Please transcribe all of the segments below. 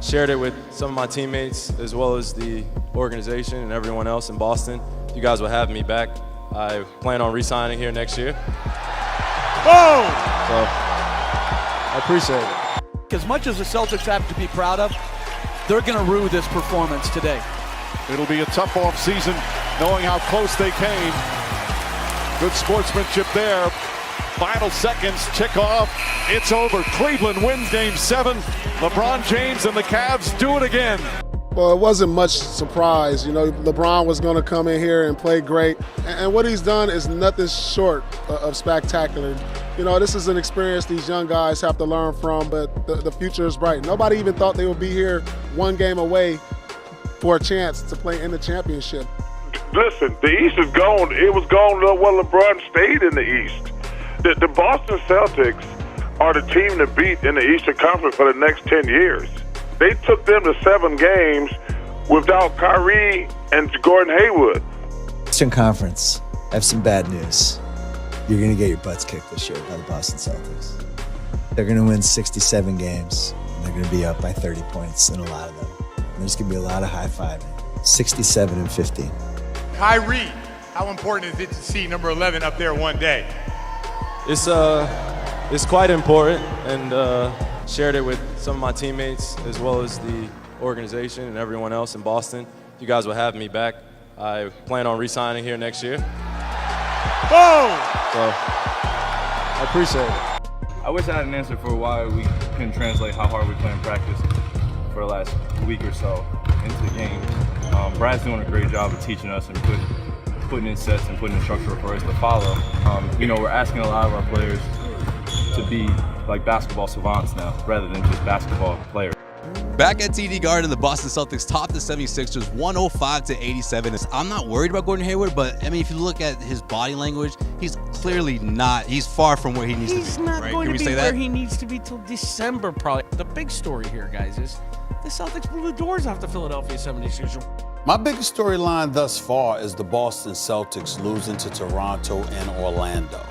Shared it with some of my teammates as well as the organization and everyone else in Boston. You guys will have me back. I plan on re-signing here next year. Boom! So I appreciate it. As much as the Celtics have to be proud of, they're going to rue this performance today. It'll be a tough off season knowing how close they came. Good sportsmanship there. Final seconds tick off. It's over. Cleveland wins Game 7. LeBron James and the Cavs do it again. Well, it wasn't much surprise. You know, LeBron was going to come in here and play great. And what he's done is nothing short of spectacular. You know, this is an experience these young guys have to learn from, but the future is bright. Nobody even thought they would be here one game away for a chance to play in the championship. Listen, the East is gone. It was gone when LeBron stayed in the East. The Boston Celtics are the team to beat in the Eastern Conference for the next 10 years. They took them to 7 games without Kyrie and Gordon Hayward. Eastern Conference, I have some bad news. You're going to get your butts kicked this year by the Boston Celtics. They're going to win 67 games, and they're going to be up by 30 points in a lot of them. And there's going to be a lot of high-fiving. 67-15. Kyrie, how important is it to see number 11 up there one day? It's quite important, and shared it with some of my teammates as well as the organization and everyone else in Boston. You guys will have me back. I plan on re-signing here next year. Boom! So I appreciate it. I wish I had an answer for why we couldn't translate how hard we play in practice for the last week or so into the game. Brad's doing a great job of teaching us and putting in sets and putting in structure for us to follow. You know, we're asking a lot of our players to be like basketball savants now, rather than just basketball players. Back at TD Garden, the Boston Celtics topped the 76ers 105-87. I'm not worried about Gordon Hayward, but I mean, if you look at his body language, he's clearly not. He's far from where he needs to be. He's not right? going Can to we be say where that? he needs to be till December, probably. The big story here, guys, is the Celtics blew the doors off the Philadelphia 76ers. My biggest storyline thus far is the Boston Celtics losing to Toronto and Orlando.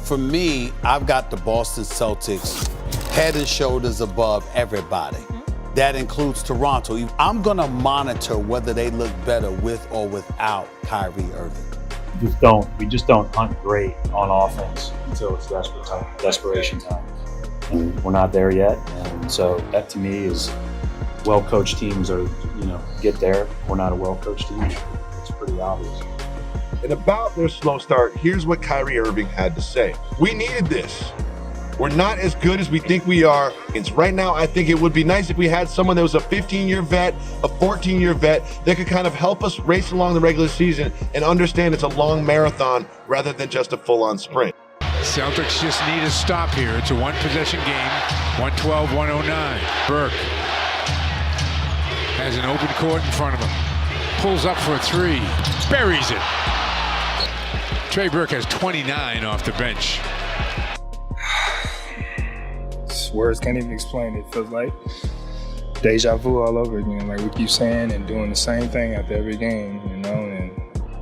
For me, I've got the Boston Celtics head and shoulders above everybody. That includes Toronto. I'm going to monitor whether they look better with or without Kyrie Irving. We just don't hunt great on offense until it's desperation time. And we're not there yet. And so that to me is well-coached teams are, get there. We're not a well-coached team. It's pretty obvious. And about their slow start, here's what Kyrie Irving had to say. We needed this. We're not as good as we think we are. Right now, I think it would be nice if we had someone that was a 15-year vet, a 14-year vet, that could kind of help us race along the regular season and understand it's a long marathon rather than just a full-on sprint. Celtics just need a stop here. It's a one-possession game, 112-109. Burke has an open court in front of him. Pulls up for a three, buries it. Trey Burke has 29 off the bench. Words can't even explain it. It feels like deja vu all over again. Like we keep saying and doing the same thing after every game, and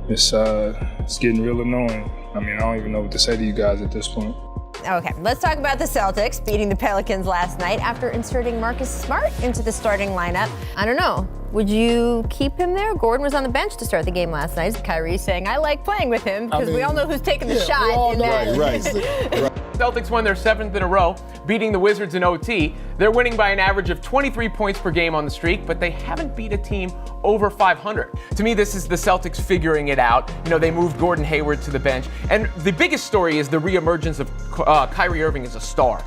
it's getting real annoying. I mean, I don't even know what to say to you guys at this point. Okay, let's talk about the Celtics beating the Pelicans last night after inserting Marcus Smart into the starting lineup. I don't know. Would you keep him there? Gordon was on the bench to start the game last night. Kyrie saying, I like playing with him because we all know who's taking the shot. In that. Right. Celtics won their 7th in a row, beating the Wizards in OT. They're winning by an average of 23 points per game on the streak, but they haven't beat a team over 500. To me, this is the Celtics figuring it out. They moved Gordon Hayward to the bench. And the biggest story is the reemergence of Kyrie Irving as a star.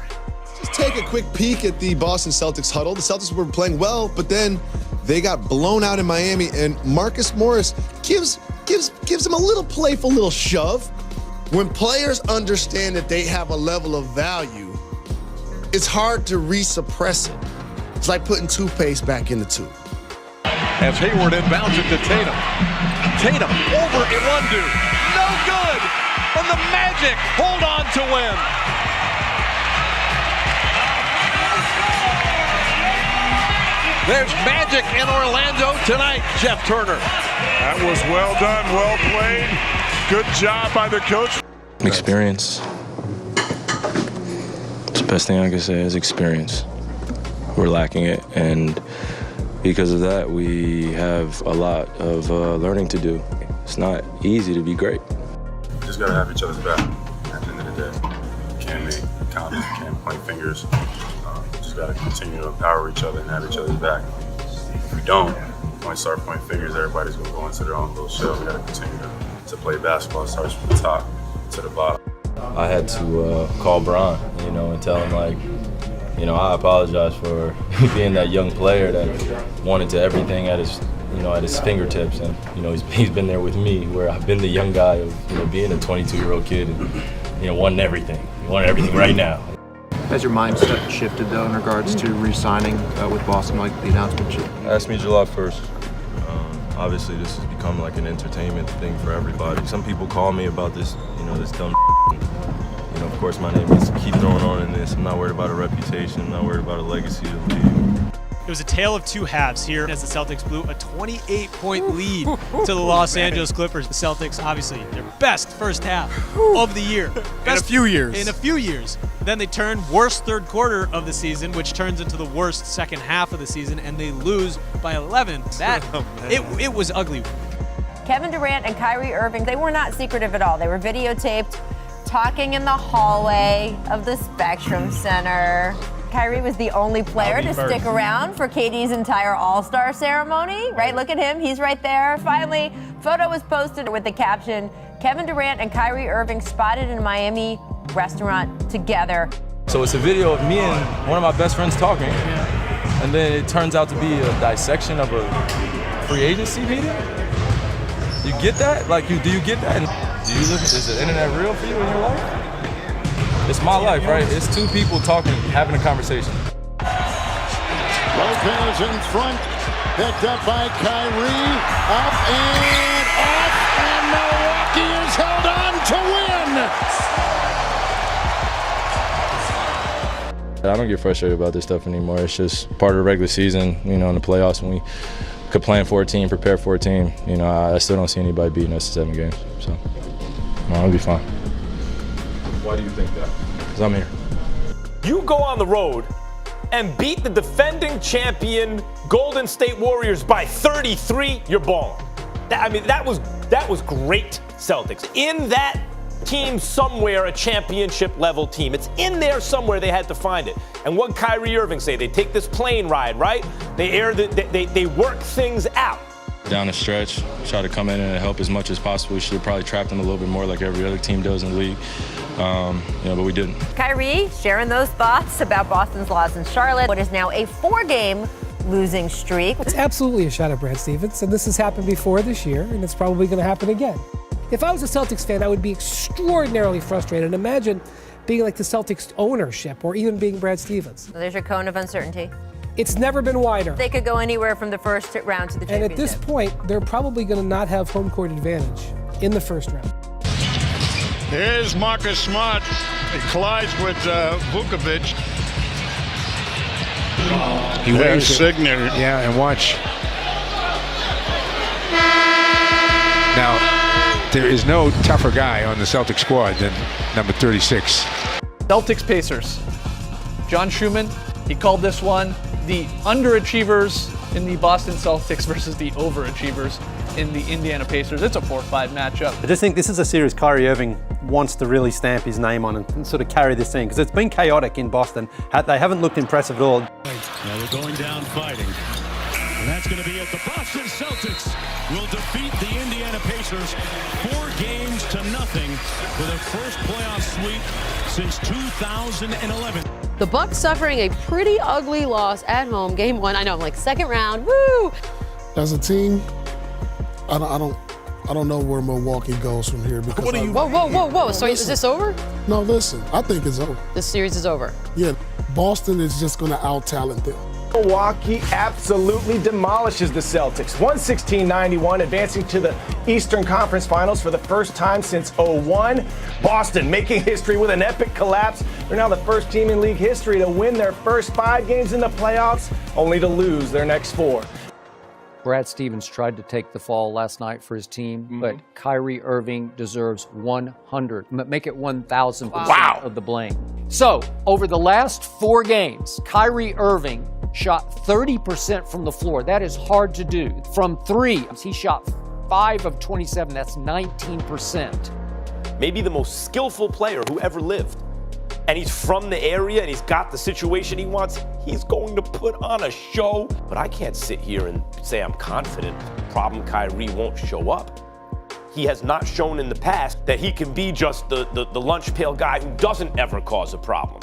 Just take a quick peek at the Boston Celtics huddle. The Celtics were playing well, but then they got blown out in Miami, and Marcus Morris gives him a little playful little shove. When players understand that they have a level of value, it's hard to resuppress it. It's like putting toothpaste back in the tube. As Hayward inbounds it to Tatum. Tatum over Iwundu. No good! And the Magic hold on to win. There's magic in Orlando tonight, Jeff Turner. That was well done, well played. Good job by the coach. Experience. It's the best thing I can say is experience. we're lacking it, and because of that, we have a lot of learning to do. It's not easy to be great. Just gotta have each other's back at the end of the day. You can't make comments, you can't point fingers. Just gotta continue to empower each other and have each other's back. If we don't, start pointing fingers, everybody's gonna go into their own little shell. We gotta continue to play basketball. It starts from the top to the bottom. I had to call Bron, and tell him, I apologize for being that young player that wanted to everything at his fingertips, and he's been there with me where I've been the young guy of being a 22-year-old kid and wanting everything. You want everything right now. Has your mindset shifted though in regards to re-signing with Boston, like the announcement? Ask me July 1st. Obviously, this has become like an entertainment thing for everybody. Some people call me about this, this dumb. Of course, my name is keep throwing on in this. I'm not worried about a reputation. I'm not worried about a legacy of the league. It was a tale of two halves here as the Celtics blew a 28-point lead to the Los Angeles Clippers. The Celtics, obviously, their best first half of the year. In a few years. In a few years. Then they turn worst third quarter of the season, which turns into the worst second half of the season, and they lose by 11. It was ugly. Kevin Durant and Kyrie Irving, they were not secretive at all. They were videotaped talking in the hallway of the Spectrum Center. Kyrie was the only player to stick around for KD's entire All-Star ceremony, right? Look at him, he's right there. Finally, photo was posted with the caption, Kevin Durant and Kyrie Irving spotted in a Miami restaurant together. So it's a video of me and one of my best friends talking, and then it turns out to be a dissection of a free agency meeting? You get that? Do you get that? Do you live? Is the internet real for you in your life? It's my life, right? It's two people talking, having a conversation. Lopez in front, picked up by Kyrie, up and off, and Milwaukee is held on to win. I don't get frustrated about this stuff anymore. It's just part of the regular season, in the playoffs when we could plan for a team, prepare for a team. I still don't see anybody beating us in 7 games, so I'll be fine. Why do you think that? Because I'm here. You go on the road and beat the defending champion Golden State Warriors by 33, you're balling. That was great, Celtics. In that team somewhere, a championship level team. It's in there somewhere, they had to find it. And what Kyrie Irving say? They take this plane ride, right? They work things out. Down the stretch, try to come in and help as much as possible. We should have probably trapped them a little bit more like every other team does in the league, but we didn't. Kyrie sharing those thoughts about Boston's loss in Charlotte, what is now a 4-game losing streak. It's absolutely a shot at Brad Stevens, and this has happened before this year, and it's probably going to happen again. If I was a Celtics fan, I would be extraordinarily frustrated. Imagine being like the Celtics ownership or even being Brad Stevens. So there's your cone of uncertainty. It's never been wider. They could go anywhere from the first round to the championship. And at this point, they're probably going to not have home court advantage in the first round. Here's Marcus Smart. He collides with Vukovic. He waves Signer. Yeah, and watch. Now, there is no tougher guy on the Celtic squad than number 36. Celtics Pacers. John Schumann, he called this one the underachievers in the Boston Celtics versus the overachievers in the Indiana Pacers. It's a 4-5 matchup. I just think this is a series Kyrie Irving wants to really stamp his name on and sort of carry this team because it's been chaotic in Boston. They haven't looked impressive at all. Now we're going down fighting. And that's going to be it. The Boston Celtics will defeat the Indiana Pacers 4-0 for their first playoff sweep since 2011. The Bucks suffering a pretty ugly loss at home, game 1. I know, like second round, woo! As a team, I don't know where Milwaukee goes from here. Because Whoa. So is this over? No, listen, I think it's over. This series is over. Yeah, Boston is just going to out-talent them. Milwaukee absolutely demolishes the Celtics. 116-91, advancing to the Eastern Conference Finals for the first time since 2001. Boston making history with an epic collapse. They're now the first team in league history to win their first 5 games in the playoffs, only to lose their next 4. Brad Stevens tried to take the fall last night for his team, but Kyrie Irving deserves 100, make it 1,000% of the blame. So, over the last 4 games, Kyrie Irving shot 30% from the floor. That is hard to do. From three, he shot 5 of 27. That's 19%. Maybe the most skillful player who ever lived. And he's from the area and he's got the situation he wants. He's going to put on a show. But I can't sit here and say I'm confident. Problem Kyrie won't show up. He has not shown in the past that he can be just the lunch pail guy who doesn't ever cause a problem.